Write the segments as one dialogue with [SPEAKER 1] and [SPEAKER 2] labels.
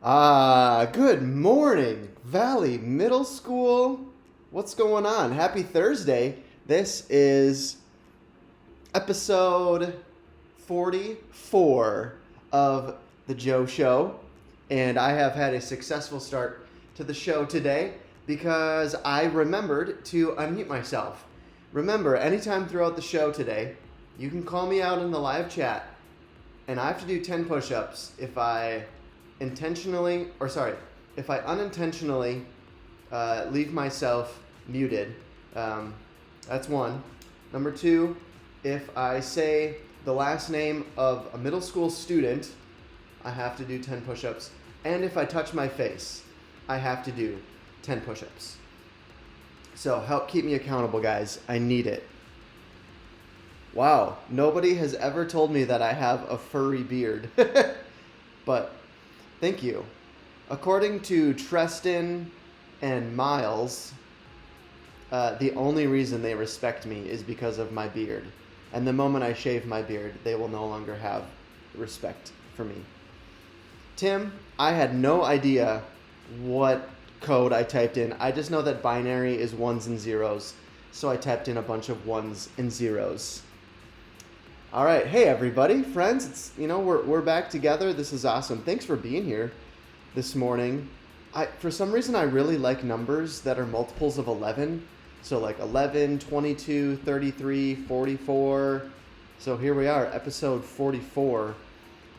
[SPEAKER 1] Good morning, Valley Middle School. What's going on? Happy Thursday. This is episode 44 of The Joe Show, and I have had a successful start to the show today because I remembered to unmute myself. Remember, anytime throughout the show today, you can call me out in the live chat, and I have to do 10 push-ups if I unintentionally leave myself muted. That's one. Number two, if I say the last name of a middle school student, I have to do 10 push-ups. And if I touch my face, I have to do 10 push-ups. So help keep me accountable, guys. I need it. Wow, nobody has ever told me that I have a furry beard. But thank you. According to Treston and Miles, the only reason they respect me is because of my beard. And the moment I shave my beard, they will no longer have respect for me. Tim, I had no idea what code I typed in. I just know that binary is ones and zeros. So I typed in a bunch of ones and zeros. All right, hey everybody, friends. We're back together. This is awesome. Thanks for being here this morning. For some reason I really like numbers that are multiples of 11. So like 11, 22, 33, 44. So here we are, episode 44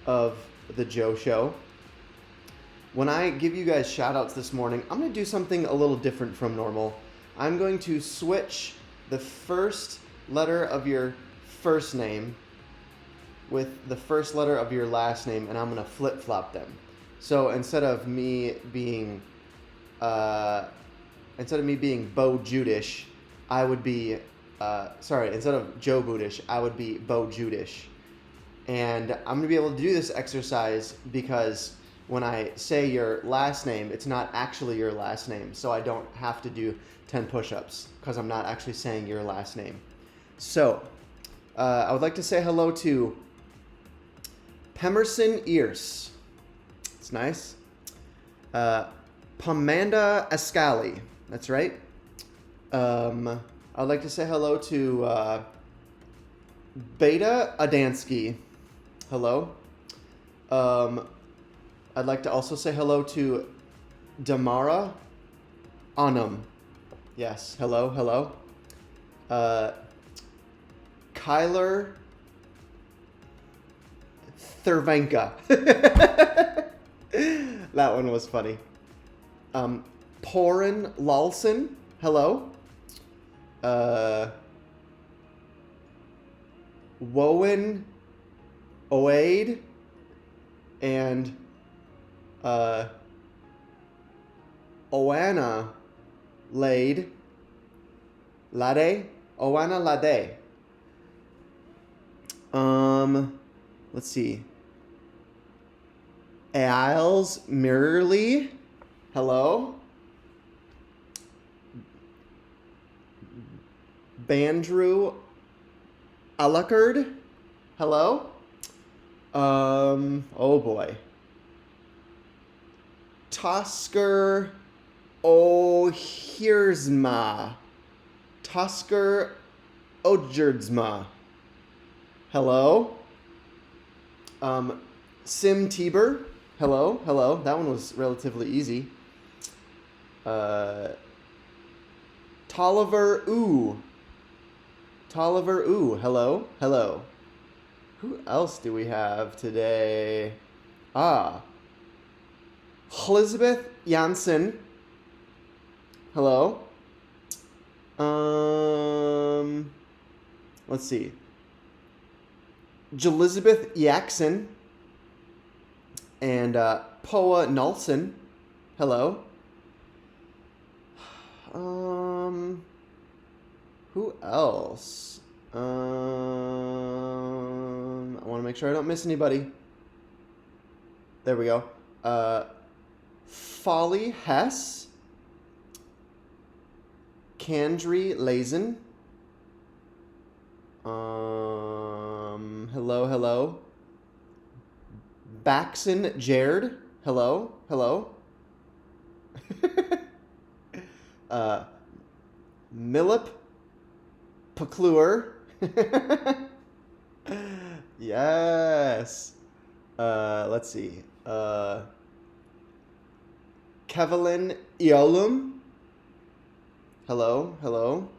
[SPEAKER 1] of The Joe Show. When I give you guys shout outs this morning, I'm going to do something a little different from normal. I'm going to switch the first letter of your first name with the first letter of your last name, and I'm going to flip-flop them. So instead of me being Bo Judish, I would be instead of Joe Budish, I would be Bo Judish. And I'm going to be able to do this exercise because when I say your last name, it's not actually your last name, so I don't have to do 10 push-ups because I'm not actually saying your last name. So I would like to say hello to Pemerson Ears. It's nice. Pamanda Ascali. That's right. I'd like to say hello to Beta Adansky. Hello. I'd like to also say hello to Damara Anum. Yes. Hello. Kyler Thurvanka. That one was funny. Porin Lawson. Hello. Wowen Oade. And Oana Lade. Oana Lade. Let's see. Ailes Mirrorly. Hello. Bandrew Alucard. Hello. Oh boy. Tosker Ohiersma. Tosker Ojerdsma. Hello. Sim Tiber. Hello. That one was relatively easy. Tolliver Ooh. Hello. Who else do we have today? Elizabeth Janssen. Hello. Let's see. Jelizabeth Yaxon. And Poa Nolson. Hello. Who else? I want to make sure I don't miss anybody. There we go. Folly Hess. Kandri Lazen. Hello. Baxon Jared. Hello? Hello? uh, Millip Peclure. Yes. Let's see. Kevlin Eolum. Hello, hello.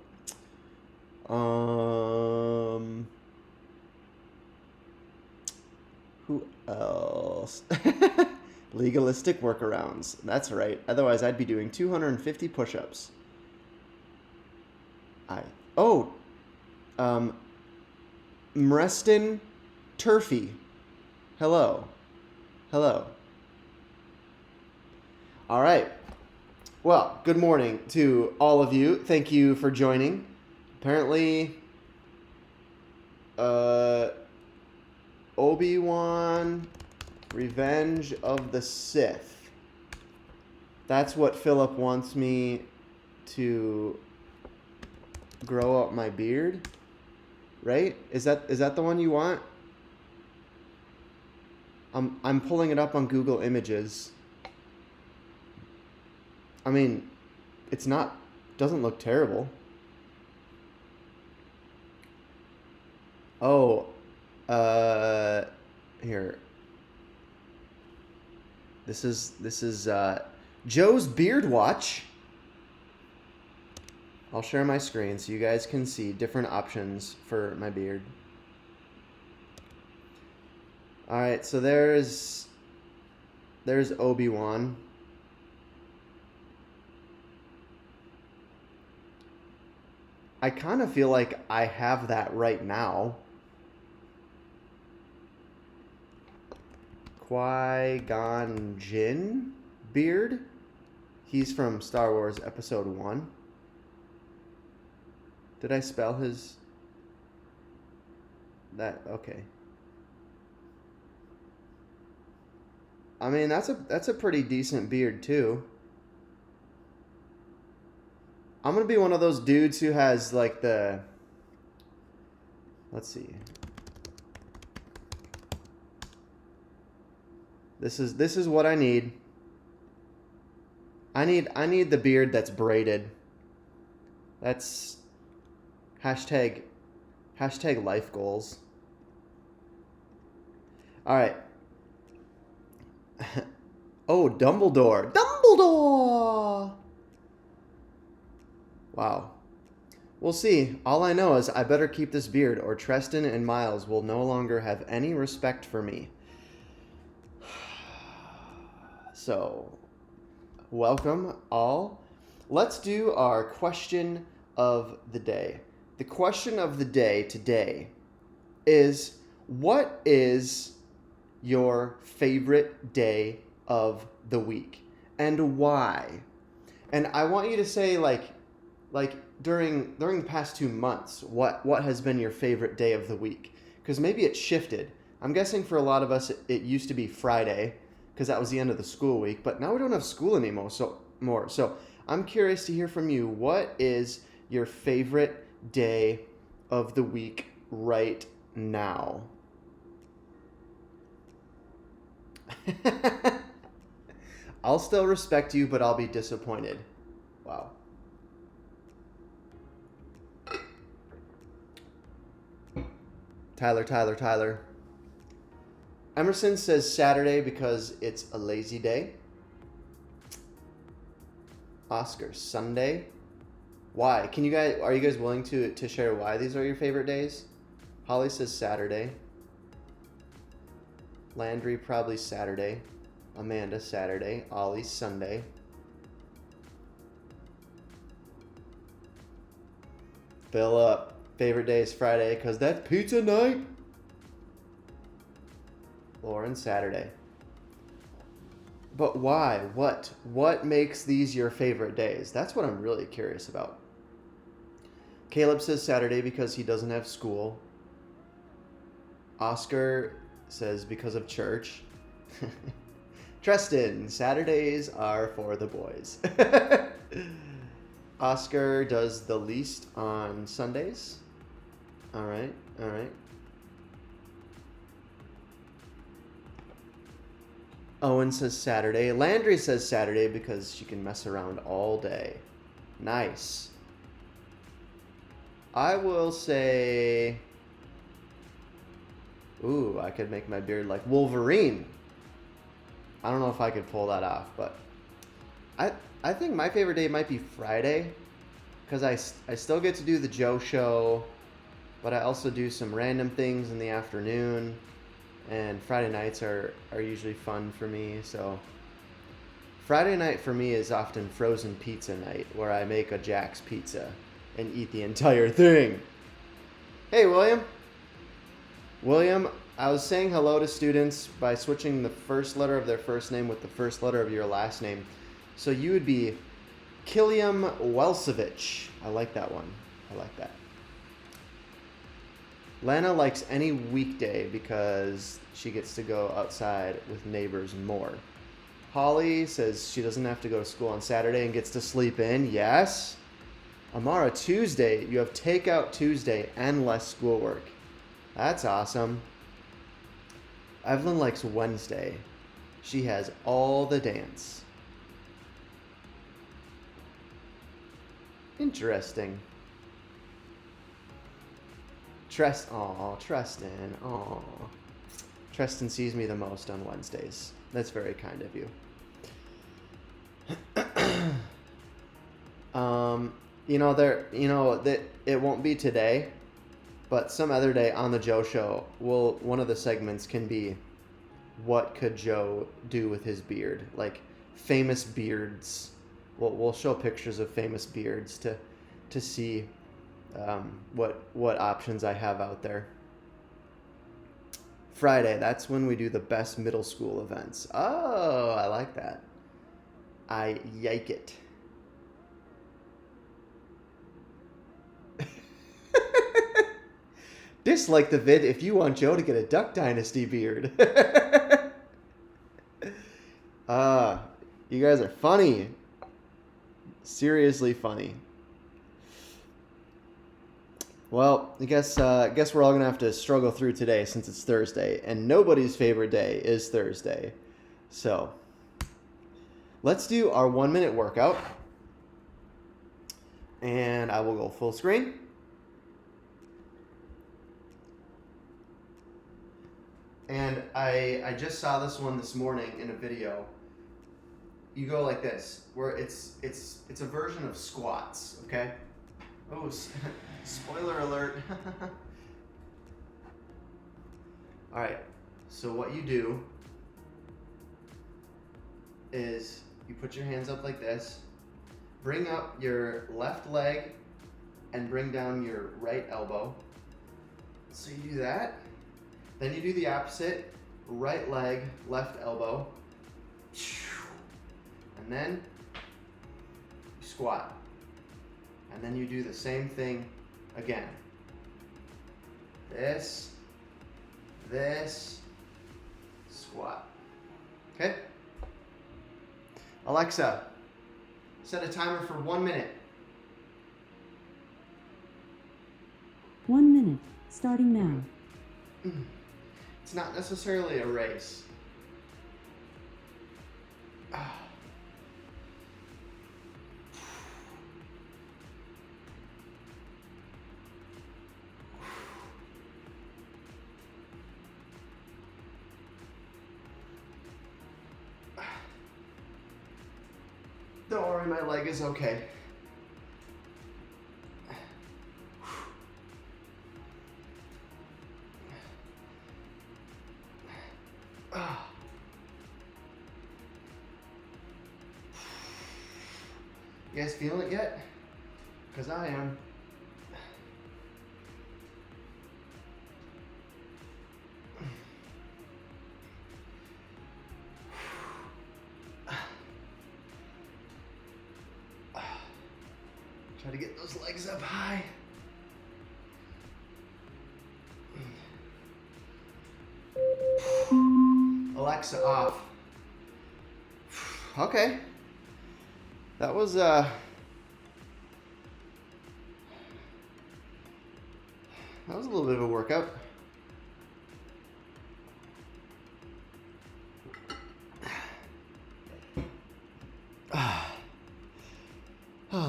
[SPEAKER 1] Who else? Legalistic workarounds. That's right. Otherwise, I'd be doing 250 push-ups. Oh, Mreston Turfy. Hello. Hello. All right. Well, good morning to all of you. Thank you for joining. Apparently, Obi-Wan, Revenge of the Sith. That's what Philip wants me to grow out my beard, right? Is that the one you want? I'm pulling it up on Google Images. I mean, doesn't look terrible. Oh, here. This is Joe's Beard Watch. I'll share my screen so you guys can see different options for my beard. All right, so there's Obi-Wan. I kind of feel like I have that right now. Qui-Gon Jinn beard. He's from Star Wars Episode 1. Did I spell his... That... Okay. I mean, that's a pretty decent beard, too. I'm going to be one of those dudes who has, like, the... Let's see. This is what I need. I need the beard that's braided. That's hashtag life goals. All right. Oh, Dumbledore. Dumbledore. Wow. We'll see. All I know is I better keep this beard or Treston and Miles will no longer have any respect for me. So, welcome all. Let's do our question of the day. The question of the day today is, what is your favorite day of the week and why? And I want you to say like during the past 2 months, what has been your favorite day of the week? Because maybe it shifted. I'm guessing for a lot of us it used to be Friday, because that was the end of the school week, but now we don't have school anymore. So I'm curious to hear from you. What is your favorite day of the week right now? I'll still respect you, but I'll be disappointed. Wow. Tyler. Emerson says Saturday because it's a lazy day. Oscar, Sunday. Why? Are you guys willing to share why these are your favorite days? Holly says Saturday. Landry, probably Saturday. Amanda, Saturday. Ollie, Sunday. Philip, favorite day is Friday because that's pizza night. Lauren, Saturday. But why? What makes these your favorite days? That's what I'm really curious about. Caleb says Saturday because he doesn't have school. Oscar says because of church. Treston, Saturdays are for the boys. Oscar does the least on Sundays. All right. Owen says Saturday. Landry says Saturday because she can mess around all day. Nice. I will say... Ooh, I could make my beard like Wolverine. I don't know if I could pull that off, but... I think my favorite day might be Friday. Because I still get to do the Joe show, but I also do some random things in the afternoon. And Friday nights are usually fun for me, so... Friday night for me is often frozen pizza night, where I make a Jack's pizza and eat the entire thing. Hey, William. William, I was saying hello to students by switching the first letter of their first name with the first letter of your last name. So you would be Kiliam Welsevich. I like that one. I like that. Lana likes any weekday because she gets to go outside with neighbors more. Holly says she doesn't have to go to school on Saturday and gets to sleep in. Yes. Amara, Tuesday. You have takeout Tuesday and less schoolwork. That's awesome. Evelyn likes Wednesday. She has all the dance. Interesting. Treston. Aw. Treston sees me the most on Wednesdays. That's very kind of you. That it won't be today, but some other day on the Joe show, one of the segments can be, what could Joe do with his beard? Like famous beards. We'll show pictures of famous beards to see what options I have out there. Friday, that's when we do the best middle school events. Oh, I like that. I yike it. Dislike the vid if you want Joe to get a Duck Dynasty beard. You guys are funny. Seriously funny. Well, I guess we're all gonna have to struggle through today since it's Thursday, and nobody's favorite day is Thursday. So, let's do our 1-minute workout, and I will go full screen. And I just saw this one this morning in a video. You go like this, where it's a version of squats, okay? Oh, spoiler alert. All right, so what you do is you put your hands up like this, bring up your left leg, and bring down your right elbow. So you do that. Then you do the opposite, right leg, left elbow. And then you squat. And then you do the same thing again. This, squat. Okay? Alexa, set a timer for 1 minute.
[SPEAKER 2] 1 minute, starting now.
[SPEAKER 1] It's not necessarily a race. Don't worry, my leg is okay. You guys feeling it yet? Because I am. Try to get those legs up high. Alexa off. Okay. That was a little bit of a workout.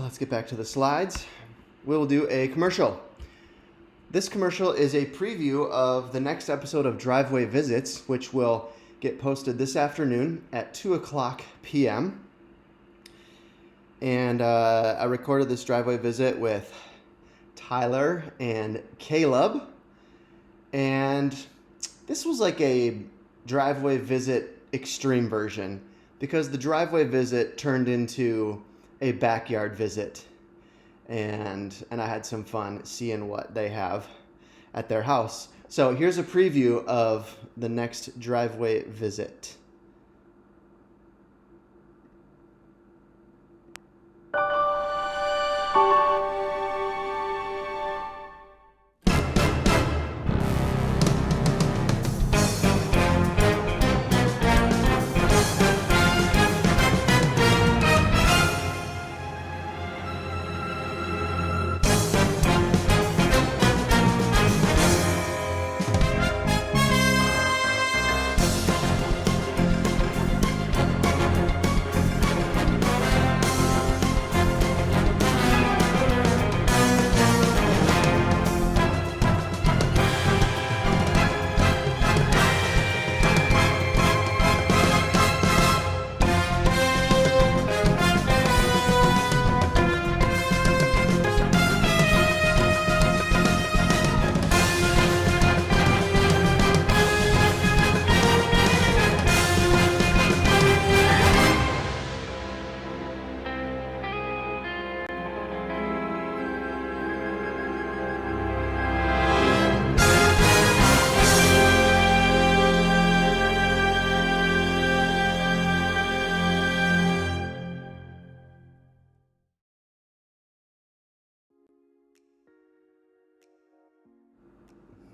[SPEAKER 1] let's get back to the slides. We'll do a commercial. This commercial is a preview of the next episode of Driveway Visits, which will get posted this afternoon at 2 o'clock p.m. And I recorded this driveway visit with Tyler and Caleb. And this was like a driveway visit extreme version because the driveway visit turned into a backyard visit. And I had some fun seeing what they have at their house. So here's a preview of the next driveway visit.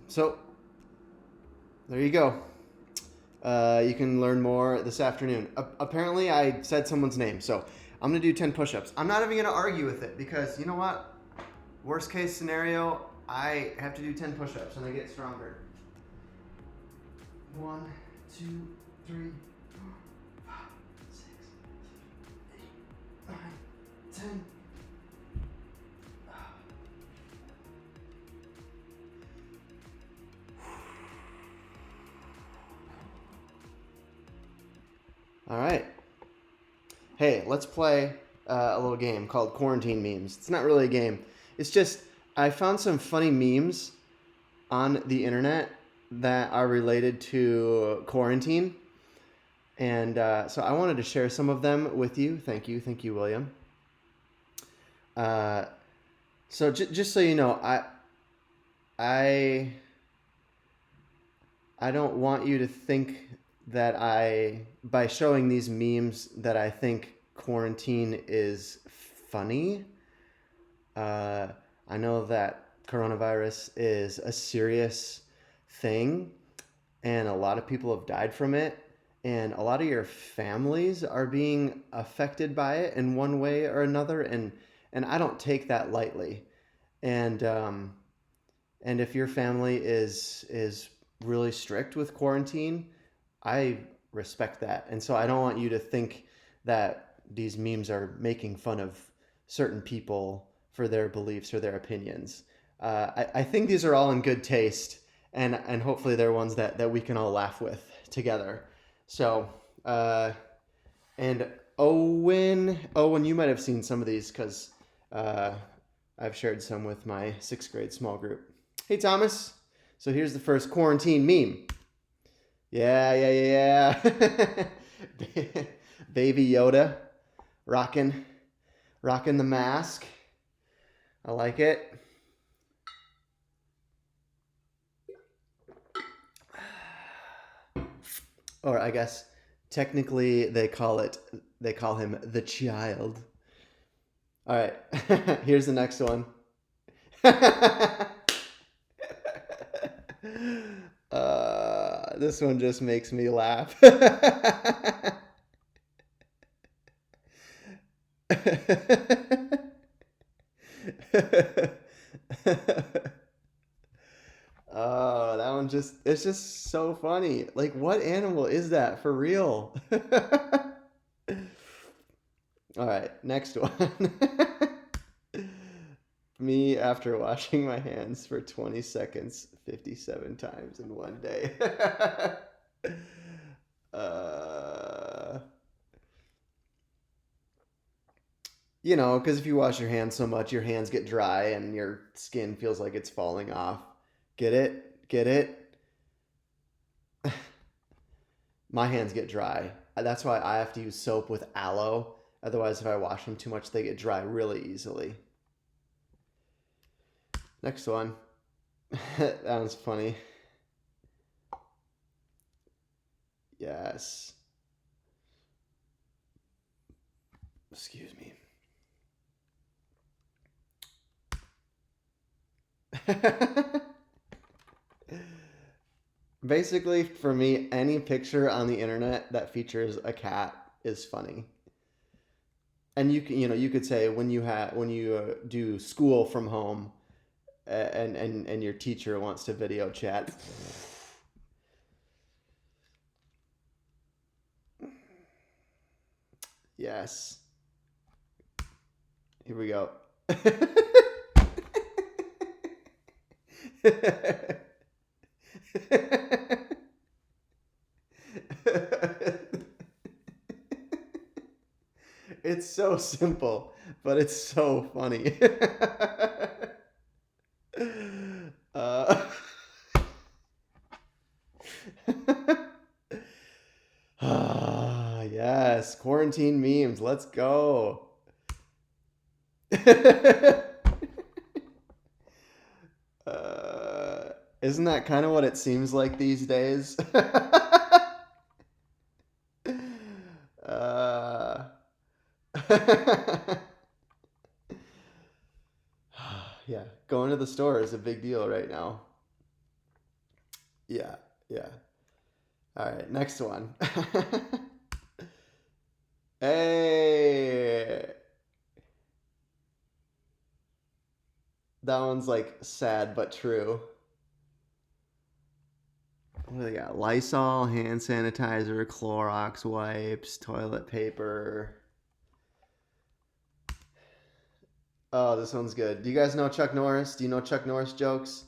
[SPEAKER 1] So, there you go. You can learn more this afternoon. Apparently, I said someone's name, so I'm going to do 10 push-ups. I'm not even going to argue with it because, you know what? Worst case scenario, I have to do 10 push-ups and I get stronger. 1, 2, 3, 4, 5, 6, 7, 8, 9, 10. All right. Hey, let's play a little game called Quarantine Memes. It's not really a game. It's just I found some funny memes on the internet that are related to quarantine. And so I wanted to share some of them with you. Thank you, William. So just so you know, I don't want you to think that by showing these memes that I think quarantine is funny. I know that coronavirus is a serious thing and a lot of people have died from it and a lot of your families are being affected by it in one way or another, and I don't take that lightly. And if your family is really strict with quarantine, I respect that. And so I don't want you to think that these memes are making fun of certain people for their beliefs or their opinions. I think these are all in good taste, and hopefully they're ones that we can all laugh with together. So, and Owen, you might have seen some of these because I've shared some with my 6th grade small group. Hey, Thomas. So here's the first quarantine meme. Yeah. Baby Yoda rocking the mask. I like it. Or I guess technically they call him the child. All right. Here's the next one. This one just makes me laugh. Oh, that one it's just so funny. Like, what animal is that for real? All right, next one. Me after washing my hands for 20 seconds 57 times in one day. uh, because if you wash your hands so much, your hands get dry and your skin feels like it's falling off. Get it? Get it? My hands get dry. That's why I have to use soap with aloe. Otherwise, if I wash them too much, they get dry really easily. Next one. That one's funny. Yes. Excuse me. Basically, for me, any picture on the internet that features a cat is funny. And you could say when you do school from home, and your teacher wants to video chat. Yes. Here we go. It's so simple, but it's so funny. uh, yes, quarantine memes. Let's go. Isn't that kind of what it seems like these days? uh, yeah, going to the store is a big deal right now. Yeah, yeah. All right, next one. Hey, that one's like sad but true. What do they got? Lysol, hand sanitizer, Clorox wipes, toilet paper. Oh, this one's good. Do you guys know Chuck Norris? Do you know Chuck Norris jokes?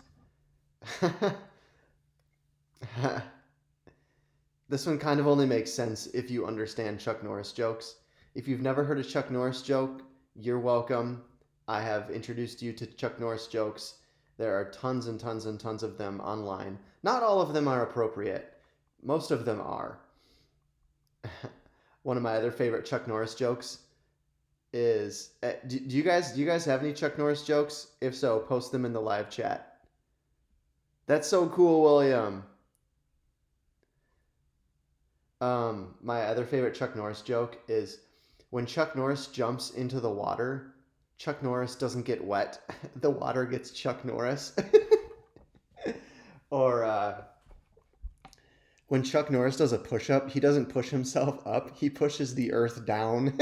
[SPEAKER 1] This one kind of only makes sense if you understand Chuck Norris jokes. If you've never heard a Chuck Norris joke, you're welcome. I have introduced you to Chuck Norris jokes. There are tons and tons and tons of them online. Not all of them are appropriate. Most of them are. One of my other favorite Chuck Norris jokes is do you guys have any Chuck Norris jokes? If so, post them in the live chat. That's so cool, William. My other favorite Chuck Norris joke is when Chuck Norris jumps into the water, Chuck Norris doesn't get wet. The water gets Chuck Norris. Or when Chuck Norris does a push-up, he doesn't push himself up. He pushes the earth down.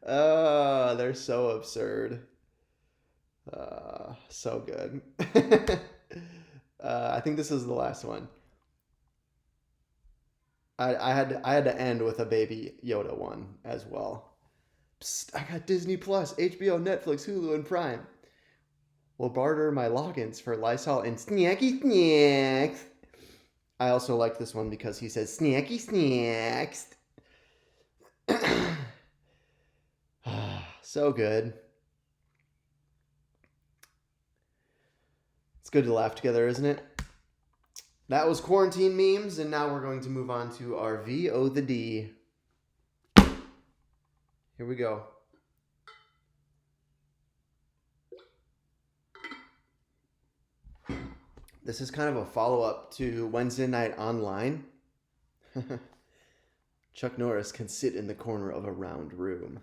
[SPEAKER 1] Oh, they're so absurd. So good. I think this is the last one. I had to end with a Baby Yoda one as well. Psst, I got Disney Plus, HBO, Netflix, Hulu, and Prime. Will barter my logins for Lysol and snacky snacks. I also like this one because he says snacky snacks. So good. It's good to laugh together, isn't it? That was quarantine memes, and now we're going to move on to our VO the D. Here we go. This is kind of a follow-up to Wednesday Night Online. Chuck Norris can sit in the corner of a round room.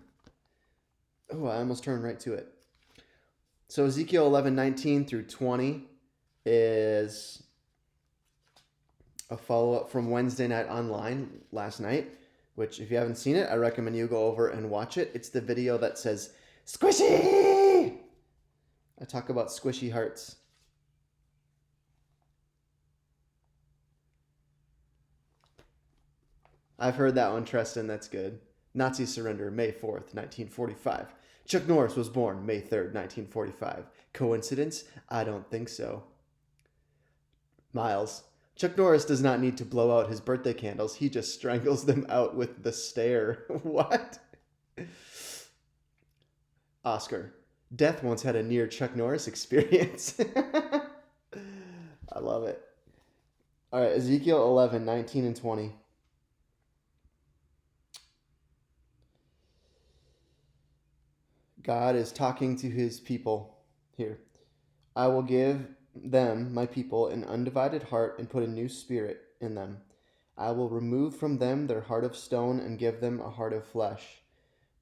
[SPEAKER 1] Oh, I almost turned right to it. So Ezekiel 11:19 through 20 is a follow-up from Wednesday Night Online last night, which if you haven't seen it, I recommend you go over and watch it. It's the video that says, "Squishy!" I talk about squishy hearts. I've heard that one, Treston. That's good. Nazis surrender May 4th, 1945. Chuck Norris was born May 3rd, 1945. Coincidence? I don't think so. Miles. Chuck Norris does not need to blow out his birthday candles. He just strangles them out with the stare. What? Oscar. Death once had a near Chuck Norris experience. I love it. All right, Ezekiel 11, 19 and 20. God is talking to his people here. I will give them, my people, an undivided heart and put a new spirit in them. I will remove from them their heart of stone and give them a heart of flesh.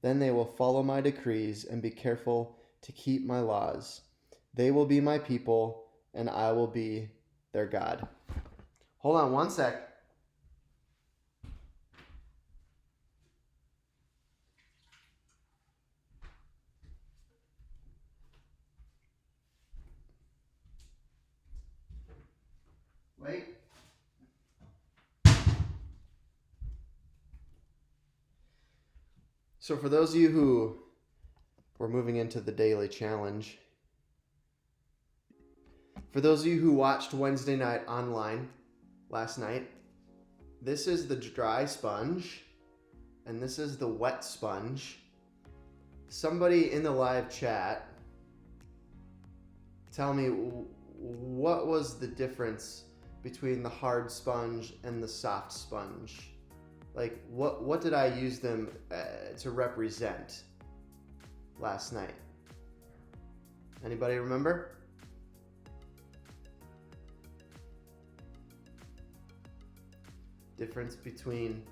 [SPEAKER 1] Then they will follow my decrees and be careful to keep my laws. They will be my people, and I will be their God. Hold on one sec. Wait. So for those of you who were moving into the daily challenge, for those of you who watched Wednesday night online last night, this is the dry sponge and this is the wet sponge. Somebody in the live chat, tell me what was the difference between the hard sponge and the soft sponge? Like, what did I use them to represent last night? Anybody remember? Difference between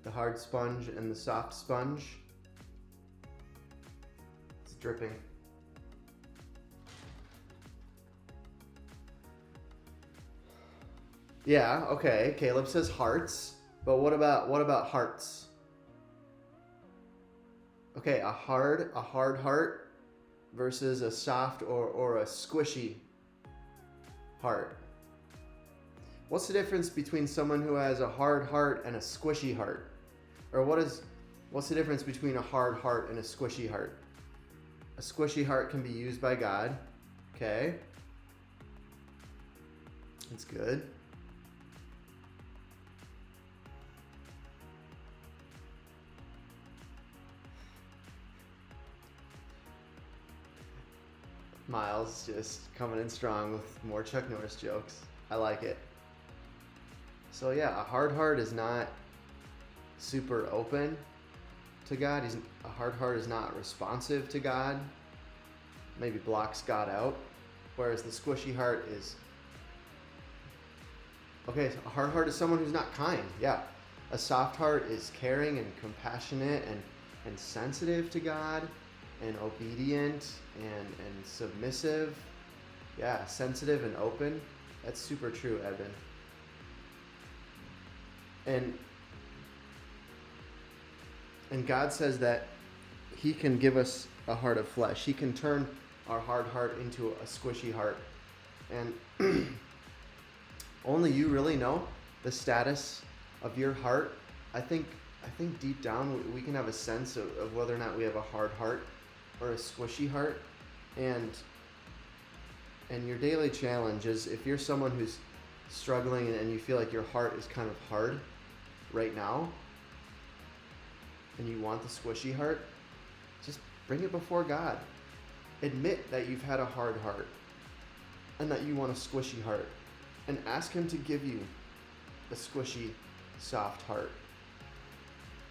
[SPEAKER 1] the hard sponge and the soft sponge? It's dripping. Yeah, okay. Caleb says hearts. But what about hearts? Okay, a hard heart versus a soft or a squishy heart. What's the difference between someone who has a hard heart and a squishy heart? Or what's the difference between a hard heart and a squishy heart? A squishy heart can be used by God. Okay. That's good. Miles just coming in strong with more Chuck Norris jokes. I like it. So yeah, a hard heart is not super open to God. A hard heart is not responsive to God. Maybe blocks God out. Whereas the squishy heart is... Okay, a hard heart is someone who's not kind. Yeah. A soft heart is caring and compassionate and sensitive to God and obedient and submissive. Yeah, sensitive and open. That's super true, Evan. And God says that he can give us a heart of flesh. He can turn our hard heart into a squishy heart. And only you really know the status of your heart. I think deep down we can have a sense of whether or not we have a hard heart or a squishy heart. And your daily challenge is, if you're someone who's struggling and you feel like your heart is kind of hard right now and you want the squishy heart, just bring it before God. Admit that you've had a hard heart and that you want a squishy heart, and ask him to give you a squishy, soft heart.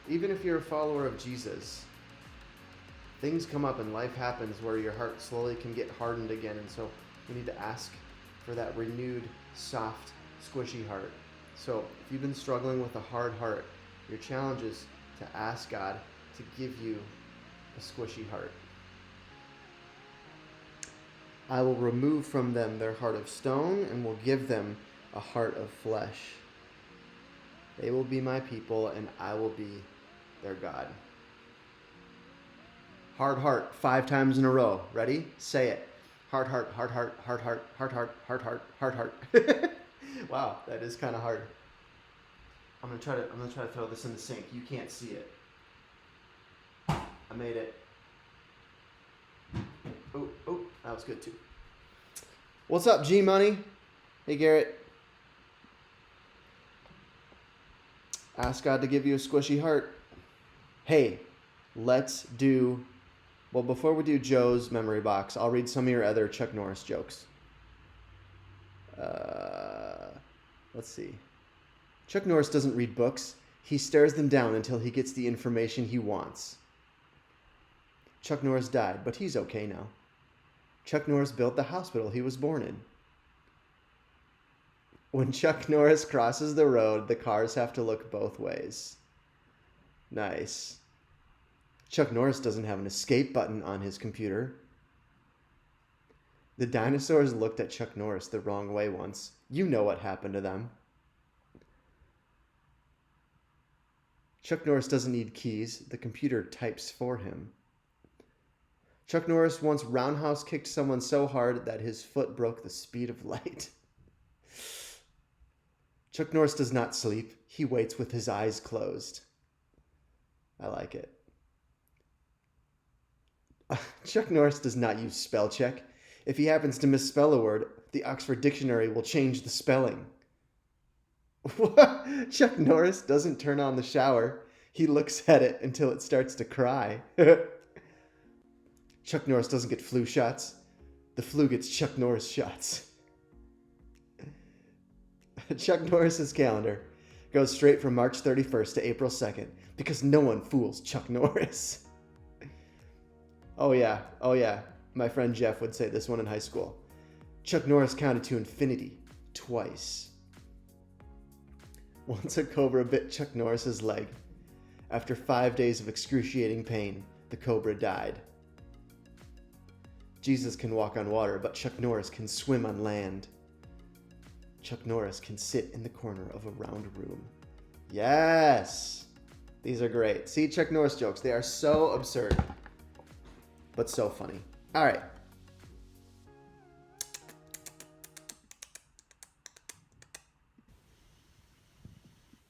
[SPEAKER 1] Even if you're a follower of Jesus, things come up and life happens where your heart slowly can get hardened again, and so you need to ask for that renewed, soft, squishy heart. So if you've been struggling with a hard heart, your challenge is to ask God to give you a squishy heart. I will remove from them their heart of stone and will give them a heart of flesh. They will be my people and I will be their God. Hard heart, 5 times in a row. Ready? Say it. Hard heart, hard heart, hard heart, hard heart, hard heart, hard heart. Wow, that is kind of hard. I'm gonna try to throw this in the sink. You can't see it. I made it. Oh, that was good too. What's up, G Money? Hey, Garrett. Ask God to give you a squishy heart. Hey, let's do... Well, before we do Joe's memory box, I'll read some of your other Chuck Norris jokes. Let's see. Chuck Norris doesn't read books. He stares them down until he gets the information he wants. Chuck Norris died, but he's okay now. Chuck Norris built the hospital he was born in. When Chuck Norris crosses the road, the cars have to look both ways. Nice. Chuck Norris doesn't have an escape button on his computer. The dinosaurs looked at Chuck Norris the wrong way once. You know what happened to them. Chuck Norris doesn't need keys. The computer types for him. Chuck Norris once roundhouse kicked someone so hard that his foot broke the speed of light. Chuck Norris does not sleep. He waits with his eyes closed. I like it. Chuck Norris does not use spell check. If he happens to misspell a word, the Oxford Dictionary will change the spelling. Chuck Norris doesn't turn on the shower. He looks at it until it starts to cry. Chuck Norris doesn't get flu shots. The flu gets Chuck Norris shots. Chuck Norris's calendar goes straight from March 31st to April 2nd because no one fools Chuck Norris. Oh yeah. My friend Jeff would say this one in high school. Chuck Norris counted to infinity twice. Once a cobra bit Chuck Norris's leg. After 5 days of excruciating pain, the cobra died. Jesus can walk on water, but Chuck Norris can swim on land. Chuck Norris can sit in the corner of a round room. Yes! These are great. See, Chuck Norris jokes. They are so absurd, but so funny. All right.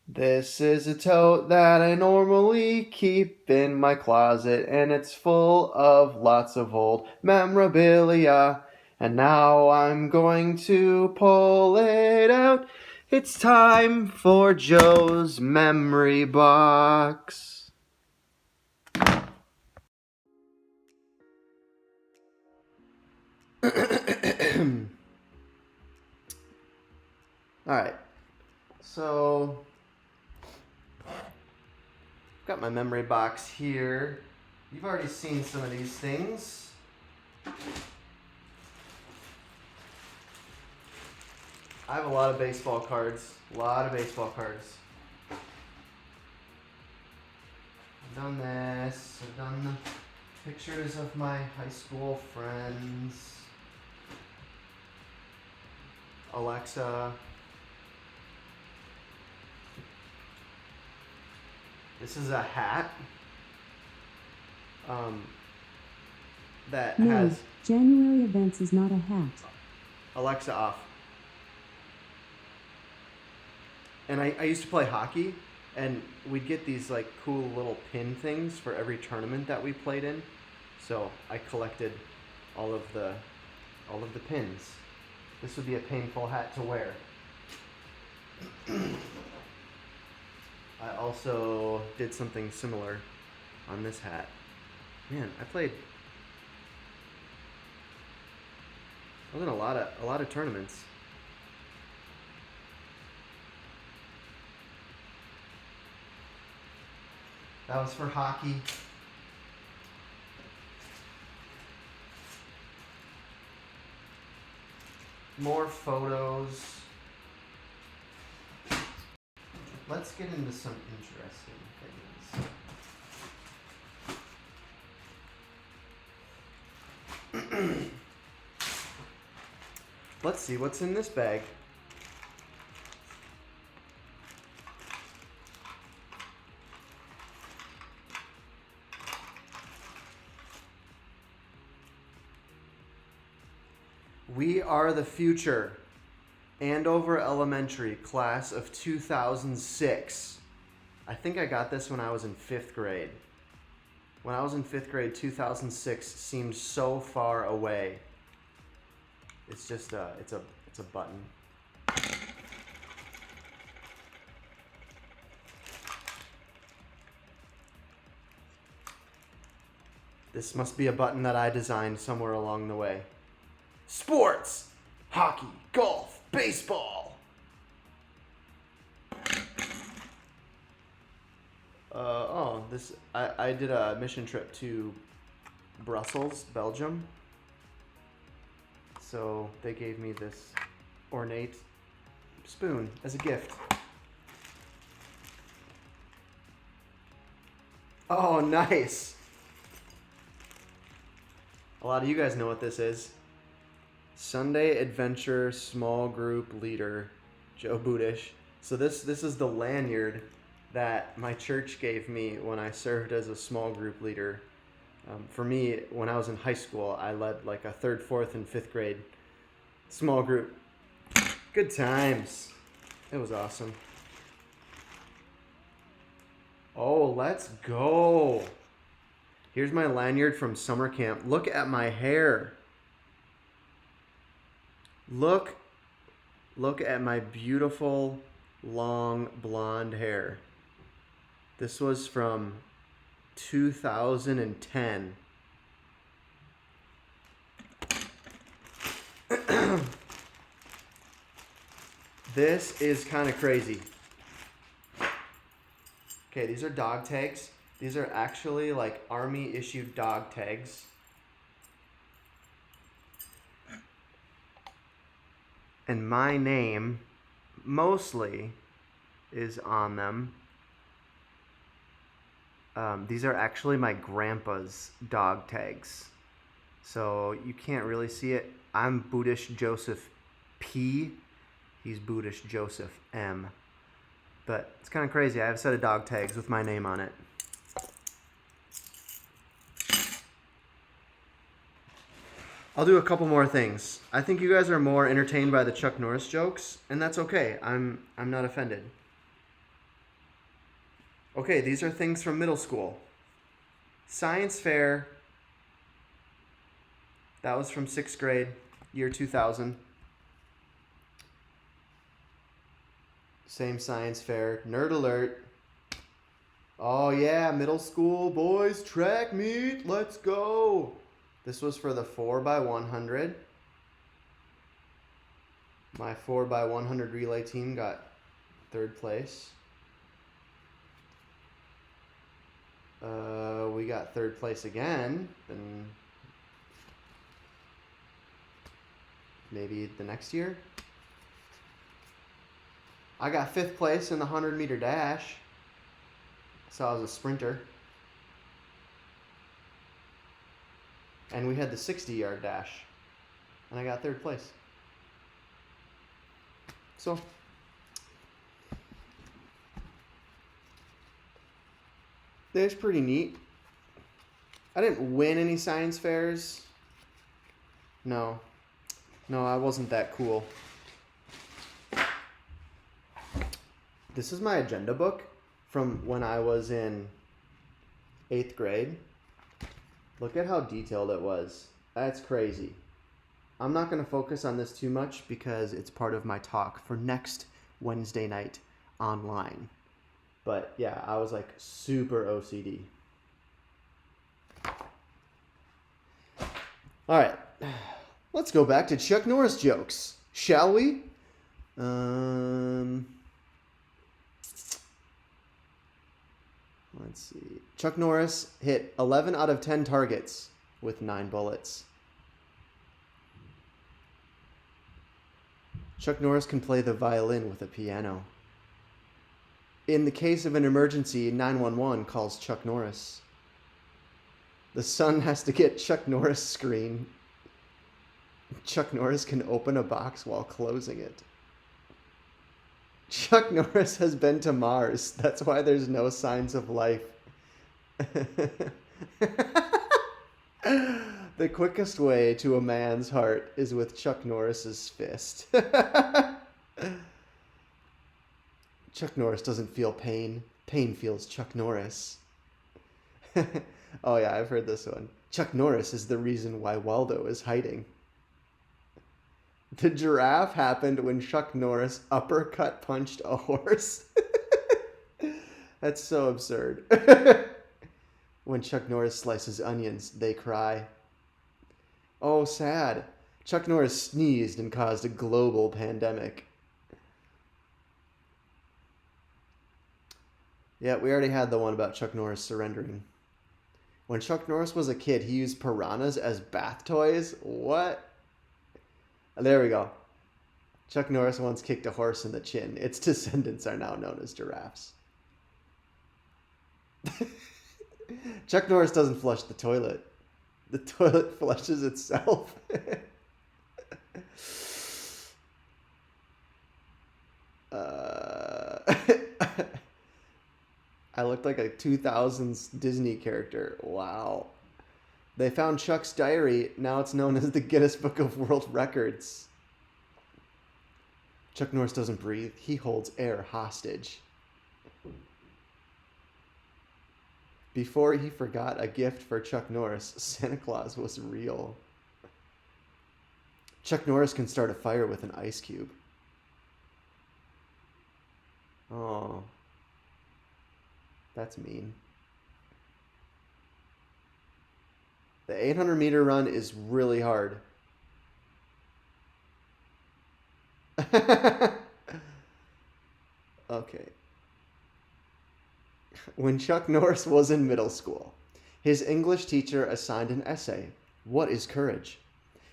[SPEAKER 1] This is a tote that I normally keep in my closet, and it's full of lots of old memorabilia. And now I'm going to pull it out. It's time for Joe's memory box. Alright, so got my memory box here. You've already seen some of these things. I have a lot of baseball cards. I've done this. I've done the pictures of my high school friends. Alexa. This is a hat. That
[SPEAKER 2] No,
[SPEAKER 1] has
[SPEAKER 2] January events is not a hat.
[SPEAKER 1] Alexa off. And I used to play hockey, and we'd get these like cool little pin things for every tournament that we played in. So I collected all of the pins. This would be a painful hat to wear. I also did something similar on this hat. Man, I was in a lot of tournaments. That was for hockey. More photos. Let's get into some interesting things. Let's see what's in this bag. We are the future. Andover Elementary, class of 2006. I think I got this when I was in 5th grade. When I was in 5th grade, 2006 seemed so far away. It's just it's a button. This must be a button that I designed somewhere along the way. Sports! Hockey, golf, baseball! I did a mission trip to Brussels, Belgium. So they gave me this ornate spoon as a gift. Oh, nice! A lot of you guys know what this is. Sunday Adventure Small Group Leader, Joe Budish. So this is the lanyard that my church gave me when I served as a small group leader. For me, when I was in high school, I led like a 3rd, 4th, and 5th grade small group. Good times. It was awesome. Oh, let's go. Here's my lanyard from summer camp. Look at my hair. Look at my beautiful long blonde hair. This was from 2010. This is kind of crazy. Okay, these are dog tags. These are actually like army issued dog tags. And my name mostly is on them. These are actually my grandpa's dog tags. So you can't really see it. I'm Budish Joseph P. He's Budish Joseph M. But it's kind of crazy. I have a set of dog tags with my name on it. I'll do a couple more things. I think you guys are more entertained by the Chuck Norris jokes, and that's okay. I'm not offended. Okay, these are things from middle school. Science fair. That was from 6th grade, year 2000. Same science fair. Nerd alert. Oh yeah, middle school boys track meet. Let's go. This was for the 4x100. My 4x100 relay team got 3rd place. We got 3rd place again. Then maybe the next year. I got 5th place in the 100-meter dash. So I was a sprinter. And we had the 60-yard dash. And I got 3rd place. So that's pretty neat. I didn't win any science fairs. No, I wasn't that cool. This is my agenda book from when I was in 8th grade. Look at how detailed it was. That's crazy. I'm not going to focus on this too much because it's part of my talk for next Wednesday night online. But yeah, I was like super OCD. All right, let's go back to Chuck Norris jokes, shall we? Let's see. Chuck Norris hit 11 out of 10 targets with 9 bullets. Chuck Norris can play the violin with a piano. In the case of an emergency, 911 calls Chuck Norris. The son has to get Chuck Norris screen. Chuck Norris can open a box while closing it. Chuck Norris has been to Mars. That's why there's no signs of life. The quickest way to a man's heart is with Chuck Norris's fist. Chuck Norris doesn't feel pain. Pain feels Chuck Norris. Oh yeah, I've heard this one. Chuck Norris is the reason why Waldo is hiding. The giraffe happened when Chuck Norris uppercut punched a horse. That's so absurd. When Chuck Norris slices onions, they cry. Oh, sad. Chuck Norris sneezed and caused a global pandemic. Yeah, we already had the one about Chuck Norris surrendering. When Chuck Norris was a kid, he used piranhas as bath toys. What? There we go. Chuck Norris once kicked a horse in the chin. Its descendants are now known as giraffes. Chuck Norris doesn't flush the toilet. The toilet flushes itself. uh, I looked like a 2000s Disney character. Wow. They found Chuck's diary. Now it's known as the Guinness Book of World Records. Chuck Norris doesn't breathe. He holds air hostage. Before he forgot a gift for Chuck Norris, Santa Claus was real. Chuck Norris can start a fire with an ice cube. Oh. That's mean. The 800-meter run is really hard. Okay. When Chuck Norris was in middle school, his English teacher assigned an essay, "What is Courage?"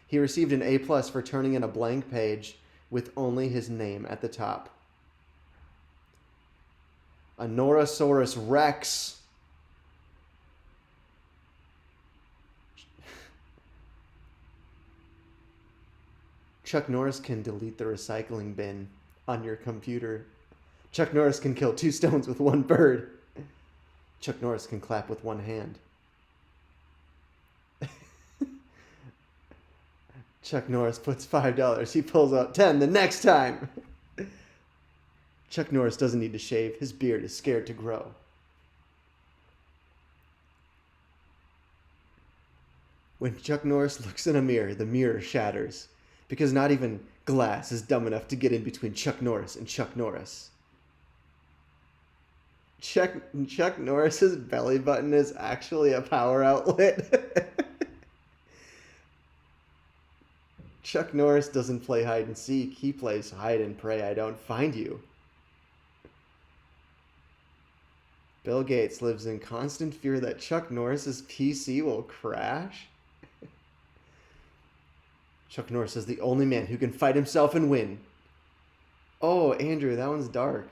[SPEAKER 1] He received an A+ for turning in a blank page with only his name at the top. A Norosaurus Rex. Chuck Norris can delete the recycling bin on your computer. Chuck Norris can kill 2 stones with 1 bird. Chuck Norris can clap with 1 hand. Chuck Norris puts $5. He pulls out 10 the next time. Chuck Norris doesn't need to shave. His beard is scared to grow. When Chuck Norris looks in a mirror, the mirror shatters. Because not even glass is dumb enough to get in between Chuck Norris and Chuck Norris. Chuck Norris's belly button is actually a power outlet. Chuck Norris doesn't play hide and seek. He plays hide and pray I don't find you. Bill Gates lives in constant fear that Chuck Norris's PC will crash. Chuck Norris is the only man who can fight himself and win. Oh, Andrew, that one's dark.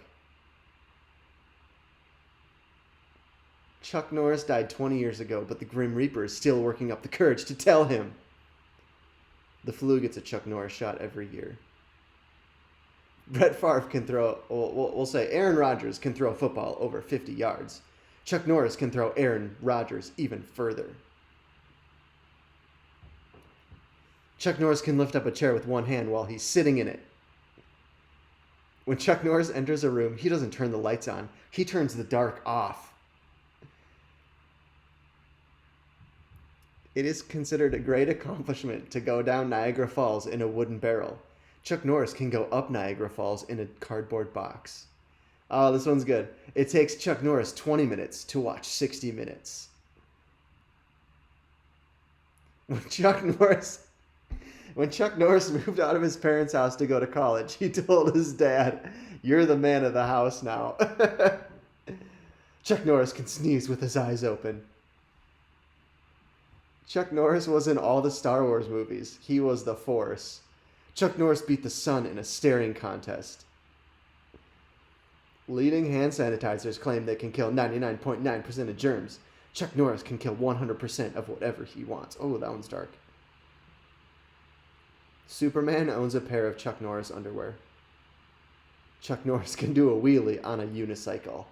[SPEAKER 1] Chuck Norris died 20 years ago, but the Grim Reaper is still working up the courage to tell him. The flu gets a Chuck Norris shot every year. Brett Favre can throw, we'll say Aaron Rodgers can throw a football over 50 yards. Chuck Norris can throw Aaron Rodgers even further. Chuck Norris can lift up a chair with 1 hand while he's sitting in it. When Chuck Norris enters a room, he doesn't turn the lights on. He turns the dark off. It is considered a great accomplishment to go down Niagara Falls in a wooden barrel. Chuck Norris can go up Niagara Falls in a cardboard box. Oh, this one's good. It takes Chuck Norris 20 minutes to watch 60 minutes. When Chuck Norris moved out of his parents' house to go to college, he told his dad, "You're the man of the house now." Chuck Norris can sneeze with his eyes open. Chuck Norris was in all the Star Wars movies. He was the Force. Chuck Norris beat the sun in a staring contest. Leading hand sanitizers claim they can kill 99.9% of germs. Chuck Norris can kill 100% of whatever he wants. Oh, that one's dark. Superman owns a pair of Chuck Norris underwear. Chuck Norris can do a wheelie on a unicycle.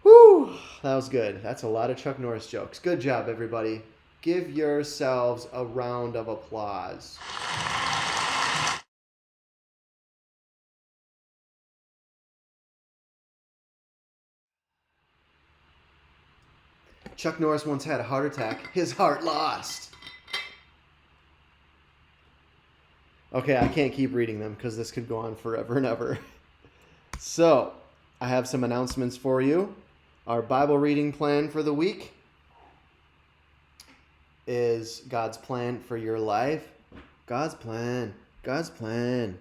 [SPEAKER 1] Whew, that was good. That's a lot of Chuck Norris jokes. Good job, everybody. Give yourselves a round of applause. Chuck Norris once had a heart attack. His heart lost. Okay, I can't keep reading them because this could go on forever and ever. So, I have some announcements for you. Our Bible reading plan for the week is God's plan for your life. God's plan. God's plan.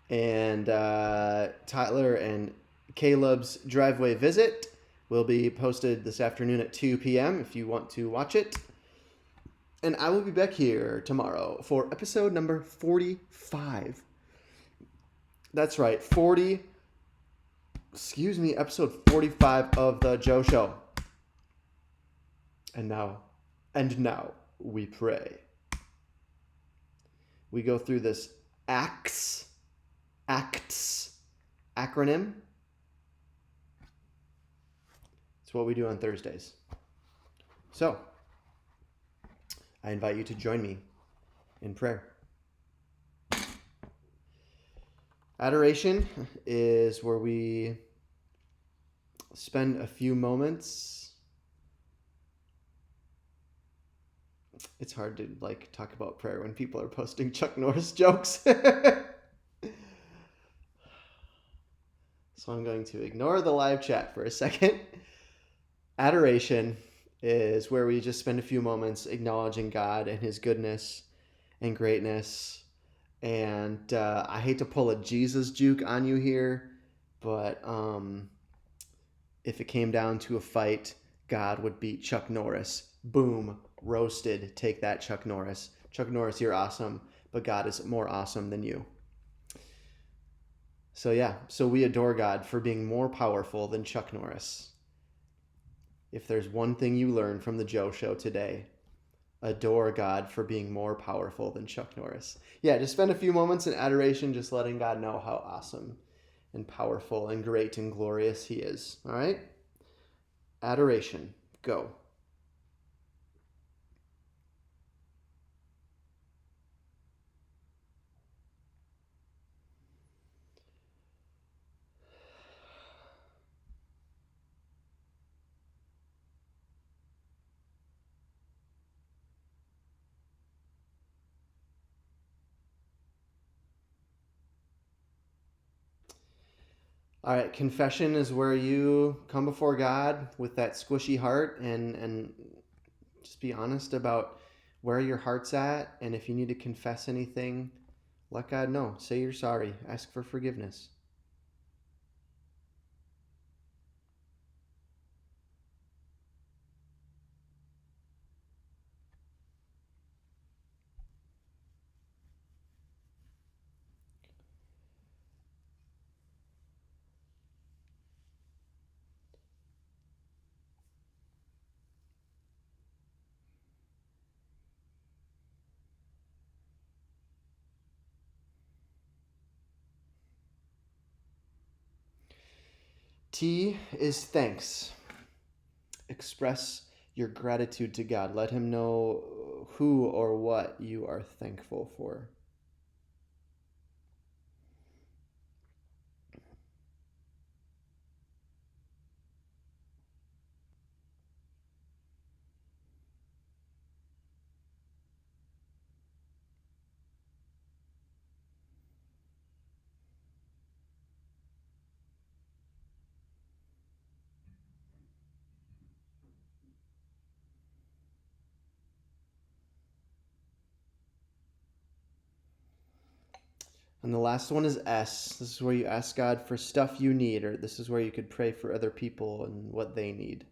[SPEAKER 1] And Tyler and Caleb's driveway visit will be posted this afternoon at 2 p.m. if you want to watch it. And I will be back here tomorrow for episode number 45. That's right, episode 45 of The Joe Show. And now we pray. We go through this ACTS acronym. It's what we do on Thursdays. So, I invite you to join me in prayer. Adoration is where we spend a few moments. It's hard to talk about prayer when people are posting Chuck Norris jokes. So I'm going to ignore the live chat for a second. Adoration is where we just spend a few moments acknowledging God and his goodness and greatness. And I hate to pull a Jesus juke on you here, but if it came down to a fight, God would beat Chuck Norris. Boom, roasted. Take that, Chuck Norris. Chuck Norris, you're awesome, but God is more awesome than you. So we adore God for being more powerful than Chuck Norris. If there's one thing you learn from the Joe Show today, adore God for being more powerful than Chuck Norris. Yeah, just spend a few moments in adoration, just letting God know how awesome and powerful and great and glorious he is. All right? Adoration. Go. All right, confession is where you come before God with that squishy heart and just be honest about where your heart's at. And if you need to confess anything, let God know. Say you're sorry. Ask for forgiveness. T is thanks. Express your gratitude to God. Let him know who or what you are thankful for. And the last one is S. This is where you ask God for stuff you need, or this is where you could pray for other people and what they need.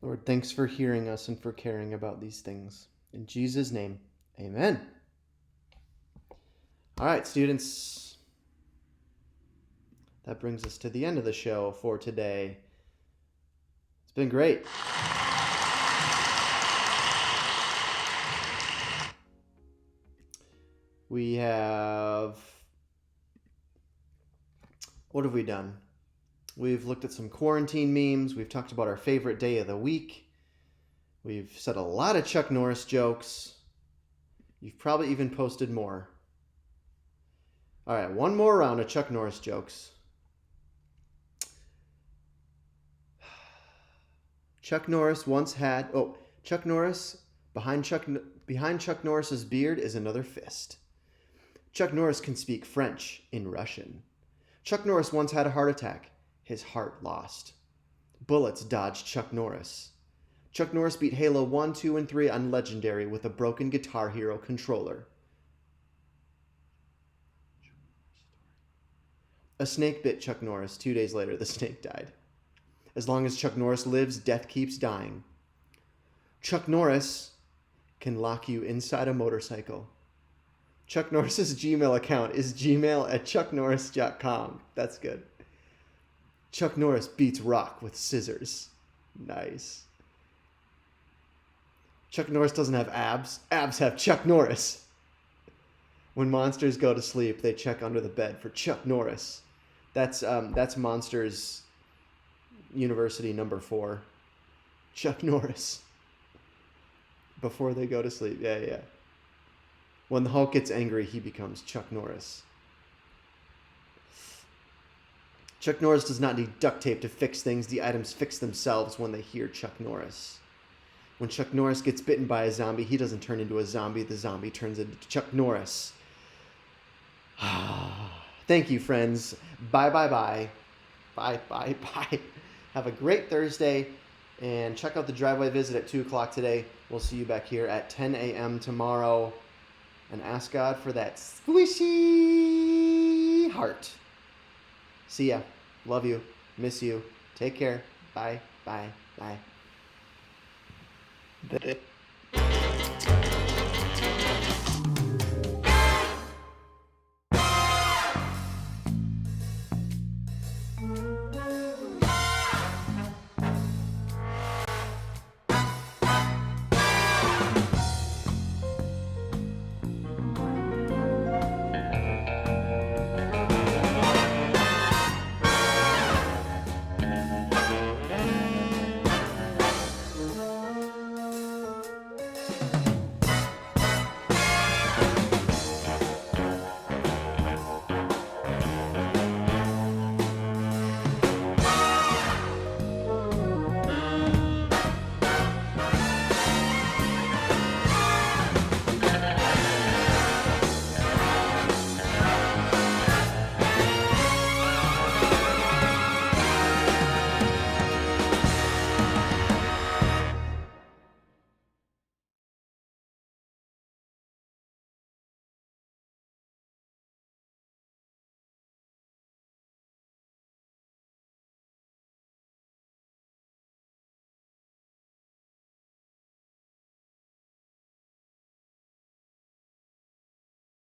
[SPEAKER 1] Lord, thanks for hearing us and for caring about these things. In Jesus' name, amen. All right, students. That brings us to the end of the show for today. It's been great. We have... What have we done? We've looked at some quarantine memes. We've talked about our favorite day of the week. We've said a lot of Chuck Norris jokes. You've probably even posted more. All right, one more round of Chuck Norris jokes. Chuck Norris once had... Oh, Chuck Norris... Behind Chuck Norris's beard is another fist. Chuck Norris can speak French in Russian. Chuck Norris once had a heart attack. His heart lost. Bullets dodged Chuck Norris. Chuck Norris beat Halo 1, 2, and 3 on Legendary with a broken Guitar Hero controller. A snake bit Chuck Norris. 2 days later, the snake died. As long as Chuck Norris lives, death keeps dying. Chuck Norris can lock you inside a motorcycle. Chuck Norris's Gmail account is gmail@chucknorris.com. That's good. Chuck Norris beats rock with scissors. Nice. Chuck Norris doesn't have abs. Abs have Chuck Norris. When monsters go to sleep, they check under the bed for Chuck Norris. That's Monsters University number 4. Chuck Norris. Before they go to sleep. Yeah. When the Hulk gets angry, he becomes Chuck Norris. Chuck Norris does not need duct tape to fix things. The items fix themselves when they hear Chuck Norris. When Chuck Norris gets bitten by a zombie, he doesn't turn into a zombie. The zombie turns into Chuck Norris. Thank you, friends. Bye. Bye. Have a great Thursday. And check out the driveway visit at 2 o'clock today. We'll see you back here at 10 a.m. tomorrow. And ask God for that squishy heart. See ya. Love you. Miss you. Take care. Bye.